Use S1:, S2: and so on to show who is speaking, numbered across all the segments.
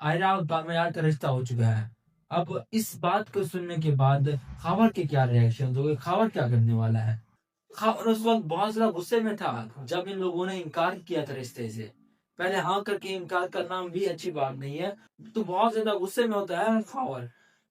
S1: आयरा और कामयाब का रिश्ता हो चुका है। अब इस बात को सुनने के बाद खावर के क्या रिएक्शन होंगे, खावर क्या करने वाला है? खावर उस वक्त बहुत ज्यादा गुस्से में था जब इन लोगों ने इनकार किया था रिश्ते से। पहले हाँ करके इनकार करना भी अच्छी बात नहीं है, तो बहुत ज्यादा गुस्से में होता है खावर।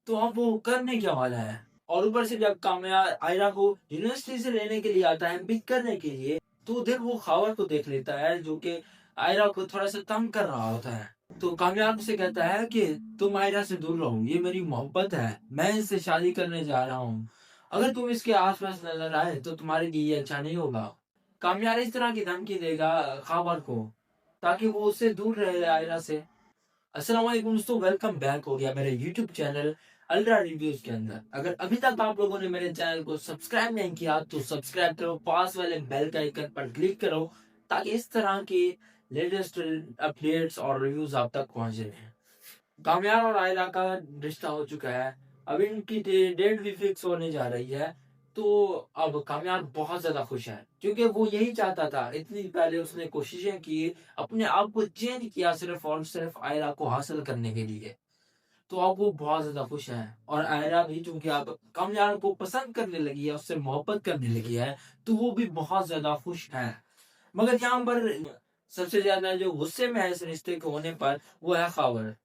S1: तो अब वो करने क्या वाला है? और ऊपर से जब कामयाब आयरा को यूनिवर्सिटी से लेने के लिए आता है, पिक करने के लिए, तो उधर वो खावर को देख लेता है जो कि आयरा को थोड़ा सा तंग कर रहा होता है। तो कामयाब से कहता है कि तुम आयरा से दूर रहो, ये मेरी मोहब्बत है, मैं इससे शादी करने जा रहा हूँ। अगर तुम इसके आसपास नजर आए तो तुम्हारे लिए ये अच्छा नहीं होगा। कामयाब इस तरह की धमकी देगा खाबर को, ताकि वो उससे दूर रहे आयरा से। अस्सलाम वालेकुम दोस्तों, वेलकम बैक हो गया मेरे यूट्यूब चैनल अल्ट्रा रिव्यूज के अंदर। अगर अभी तक आप लोगों ने मेरे चैनल को सब्सक्राइब नहीं किया तो सब्सक्राइब करो, पास वाले बेल का आइकन पर क्लिक करो, ताकि इस तरह की लेटेस्ट अपडेट्स और रिव्यूज आप तक पहुंच रहे। कामयाब और आयरा का रिश्ता हो चुका है। अब इनकी डेट भी फिक्स होने जा रही है। तो अब कामयाब बहुत ज्यादा खुश है, क्योंकि वो यही चाहता था। इतनी पहले उसने कोशिशें की, अपने आप को चेंज किया सिर्फ और सिर्फ आयरा को हासिल करने के लिए। तो अब वो बहुत ज्यादा खुश है। और आयरा भी चूंकि अब कामयाब को पसंद करने लगी है, उससे मोहब्बत करने लगी है, तो वो भी बहुत ज्यादा खुश है। मगर यहाँ पर सबसे ज्यादा जो गुस्से में है इस रिश्ते के होने पर, वो है खावर।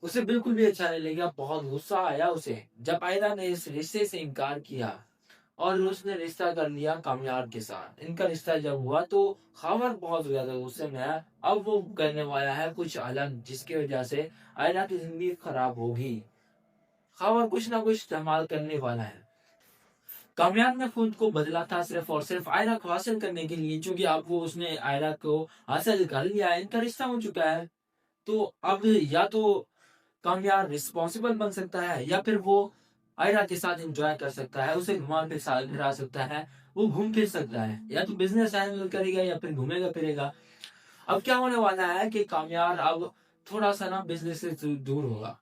S1: उसे बिल्कुल भी अच्छा नहीं लगा, बहुत गुस्सा आया उसे जब आयरा ने इस रिश्ते से इनकार किया और उसने रिश्ता कर लिया कामयाब के साथ। इनका रिश्ता जब हुआ तो खावर बहुत ज्यादा गुस्से में है। अब वो करने वाला है कुछ अलग, जिसकी वजह से आयरा की जिंदगी खराब होगी। खावर कुछ ना कुछ इस्तेमाल करने वाला है। कामयाब ने खुद को बदला था सिर्फ और सिर्फ आयरा को हासिल करने के लिए, क्योंकि अब वो उसने आयरा को हासिल कर लिया है, इनका रिश्ता हो चुका है। तो अब या तो कामयाब रिस्पॉन्सिबल बन सकता है, या फिर वो आयरा के साथ एंजॉय कर सकता है, उसे घुमा फिरा सकता है, वो घूम फिर सकता है, या तो बिजनेस हैंडल करेगा या फिर घूमेगा फिरेगा। अब क्या होने वाला है कि कामयाब अब थोड़ा सा ना बिजनेस से दूर होगा।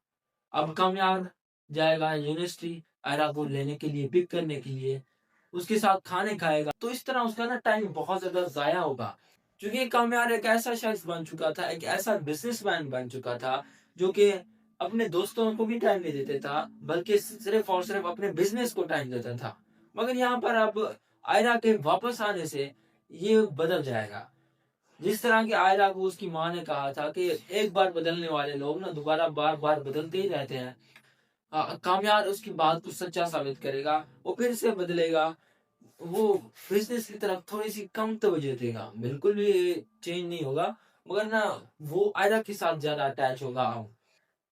S1: अब कामयाब जाएगा यूनिवर्सिटी आयरा को लेने के लिए, पिक करने के लिए, उसके साथ खाने खाएगा। तो इस तरह उसका ना टाइम बहुत ज्यादा जाया होगा, क्योंकि कामयाब एक ऐसा शख्स बन चुका था, एक ऐसा बिजनेसमैन बन चुका था जो कि अपने दोस्तों को भी टाइम नहीं देता था, बल्कि सिर्फ और सिर्फ अपने बिजनेस को टाइम देता था। मगर यहाँ पर अब आयरा के वापस आने से ये बदल जाएगा। जिस तरह की आयरा को उसकी माँ ने कहा था कि एक बार बदलने वाले लोग ना दोबारा बार बार बदलते ही रहते हैं। कामयाब उसकी बात को सच्चा साबित करेगा, वो फिर से बदलेगा, वो बिजनेस की तरफ थोड़ी सी कम तवज्जो देगा, बिल्कुल भी चेंज नहीं होगा। मगर ना वो आयरा के साथ ज्यादा अटैच होगा।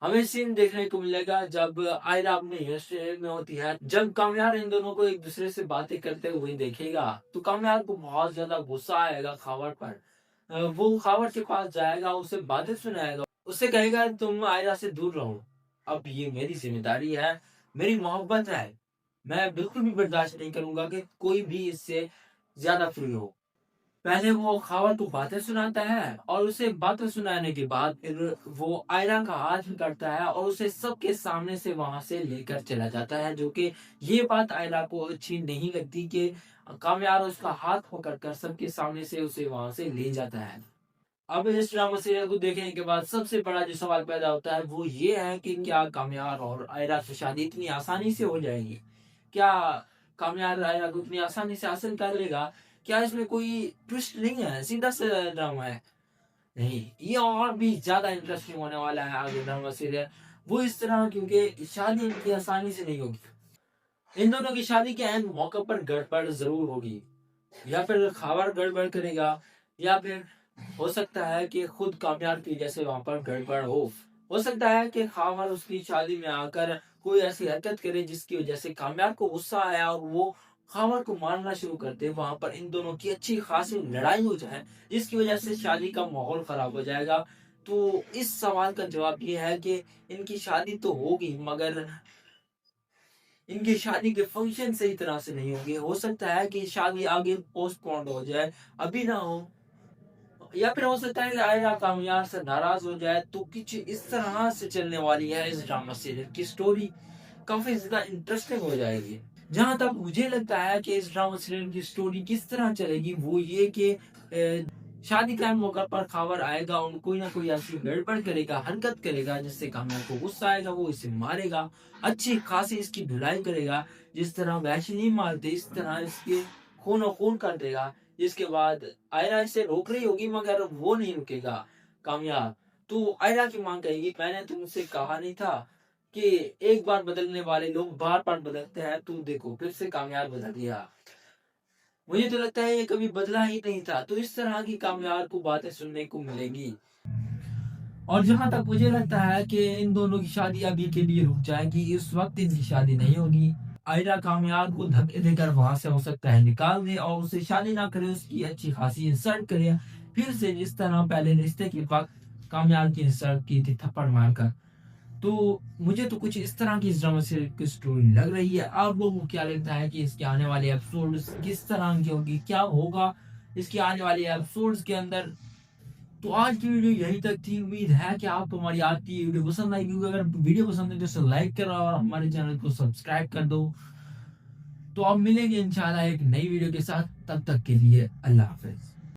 S1: हमें सीन देखने को मिलेगा जब आयरा अपने यूनिवर्सिटी में होती है, जब कामयाब इन दोनों को एक दूसरे से बातें करते हुए देखेगा तो कामयाब को बहुत ज्यादा गुस्सा आएगा खावर पर। वो खावर के पास जाएगा, उसे बातें सुनाएगा, उससे कहेगा तुम आयरा से दूर रहो, अब ये मेरी जिम्मेदारी है, मेरी मोहब्बत है, मैं बिल्कुल भी बर्दाश्त नहीं करूंगा कि कोई भी इससे ज्यादा फ्री हो। पहले वो खावर को बातें सुनाता है, और उसे बातें सुनाने के बाद फिर वो आयरा का हाथ पकड़ता है और उसे सबके सामने से वहां से लेकर चला जाता है, जो कि ये बात आयरा को अच्छी नहीं लगती कि कामयाब उसका हाथ पकड़कर सबके सामने से उसे वहां से ले जाता है। अब इस ड्रामा सीरियल को देखने के बाद सबसे बड़ा जो सवाल पैदा होता है वो ये है कि क्या कामयाब और आयरा की शादी इतनी आसानी से हो जाएगी? क्या कामयाब आयरा को इतनी आसानी से हासिल कर लेगा? क्या इसमें कोई ट्विस्ट नहीं है, सीधा सा ड्रामा है? नहीं, ये और भी ज्यादा इंटरेस्टिंग होने वाला है आगे ड्रामा सीरियल। वो इस तरह, क्योंकि शादी इनकी आसानी से नहीं होगी। इन दोनों की शादी के एंड मौके पर गड़बड़ जरूर होगी। या फिर खावर गड़बड़ करेगा, या फिर हो सकता है कि खुद कामयाब की जैसे वहां पर गड़बड़ हो सकता है कि खावर उसकी शादी में आकर कोई ऐसी हरकत करे जिसकी वजह से कामयाब को गुस्सा आया और वो खावर को मारना शुरू कर दे। वहां पर इन दोनों की अच्छी खासी लड़ाई हो जाए, जिसकी वजह से शादी का माहौल खराब हो जाएगा। तो इस सवाल का जवाब ये है कि इनकी शादी तो होगी, मगर इनकी शादी के फंक्शन सही तरह से नहीं होंगे। हो सकता है कि शादी आगे पोस्टपोन्ड हो जाए, अभी ना हो। या फिर हो सकता है कि आयरा कामयाब से नाराज हो जाए। तो कुछ इस तरह से चलने वाली है इस ड्रामा सीरियल की स्टोरी, काफी ज्यादा इंटरेस्टिंग हो जाएगी। जहां तक मुझे लगता है कि इस ड्रामा सीरियल की स्टोरी किस तरह चलेगी, वो ये कि शादी के मौका पर खबर आएगा और कोई ना कोई ऐसी गड़बड़ करेगा, हरकत करेगा जिससे कामयाब को गुस्सा आएगा, वो इसे मारेगा, अच्छी खासी इसकी धुलाई करेगा, जिस तरह वैसे नहीं मारते इस तरह इसके खून खून कर देगा। जिसके बाद आयरा इसे रोक रही होगी मगर वो नहीं रुकेगा कामयाब। तो आयरा की मांग कहेगी मैंने तुमसे कहा नहीं था कि एक बार बदलने वाले लोग बार बार बदलते हैं, तू देखो फिर से कामयाब बदल दिया, मुझे तो लगता है ये कभी बदला ही नहीं था। तो इस तरह की कामयाब को बातें सुनने को मिलेगी। और जहां तक मुझे लगता है कि इन दोनों की शादी अभी के लिए रुक जाएगी, इस वक्त इनकी शादी नहीं होगी। आयरा कामयाब को धक्के देकर वहां से हो सकता है निकाल दे और उससे शादी ना करे, उसकी अच्छी खासी इंसल्ट करे, फिर से जिस तरह पहले रिश्ते के वक्त कामयाब की इंसल्ट की थी थप्पड़ मारकर। तो मुझे तो कुछ इस तरह की इस ड्रामा सीरीज की स्टोरी लग रही है। आप लोगों को क्या लगता है कि इसके आने वाले एपिसोड्स किस तरह की होगी, क्या होगा इसके आने वाले एपिसोड्स के अंदर। तो आज की वीडियो यही तक थी। उम्मीद है कि आपको हमारी आज की वीडियो पसंद आएगी। अगर वीडियो पसंद है तो इसे लाइक करो और हमारे चैनल को सब्सक्राइब कर दो। तो अब मिलेंगे इंशाल्लाह एक नई वीडियो के साथ, तब तक के लिए अल्लाह हाफिज।